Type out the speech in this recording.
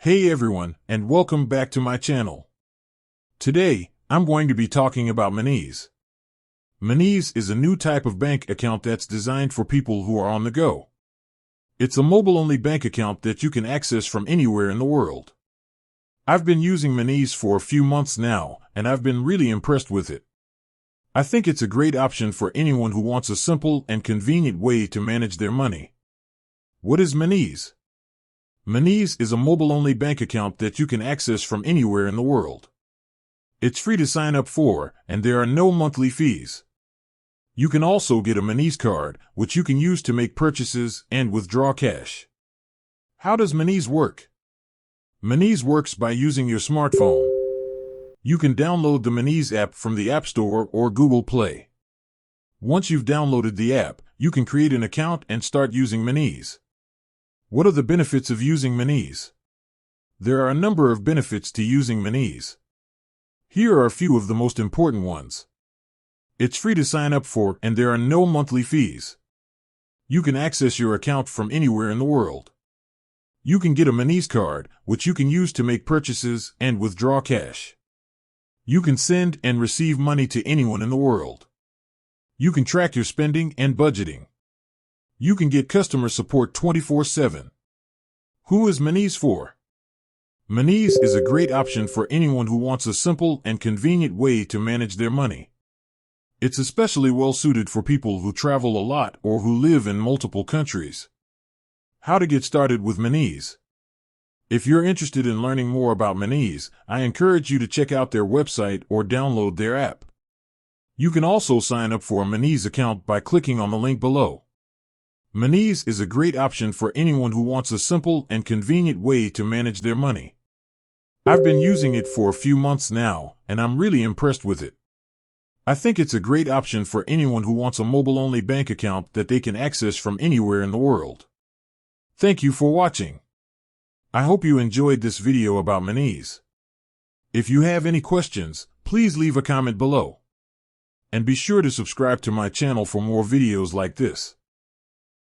Hey everyone, and welcome back to my channel. Today, I'm going to be talking about Monese. Monese is a new type of bank account that's designed for people who are on the go. It's a mobile-only bank account that you can access from anywhere in the world. I've been using Monese for a few months now, and I've been really impressed with it. I think it's a great option for anyone who wants a simple and convenient way to manage their money. What is Monese? Monese is a mobile-only bank account that you can access from anywhere in the world. It's free to sign up for, and there are no monthly fees. You can also get a Monese card, which you can use to make purchases and withdraw cash. How does Monese work? Monese works by using your smartphone. You can download the Monese app from the App Store or Google Play. Once you've downloaded the app, you can create an account and start using Monese. What are the benefits of using Monese? There are a number of benefits to using Monese. Here are a few of the most important ones. It's free to sign up for, and there are no monthly fees. You can access your account from anywhere in the world. You can get a Monese card, which you can use to make purchases and withdraw cash. You can send and receive money to anyone in the world. You can track your spending and budgeting. You can get customer support 24/7. Who is Monese for? Monese is a great option for anyone who wants a simple and convenient way to manage their money. It's especially well suited for people who travel a lot or who live in multiple countries. How to get started with Monese? If you're interested in learning more about Monese, I encourage you to check out their website or download their app. You can also sign up for a Monese account by clicking on the link below. Monese is a great option for anyone who wants a simple and convenient way to manage their money. I've been using it for a few months now, and I'm really impressed with it. I think it's a great option for anyone who wants a mobile-only bank account that they can access from anywhere in the world. Thank you for watching. I hope you enjoyed this video about Monese. If you have any questions, please leave a comment below. And be sure to subscribe to my channel for more videos like this.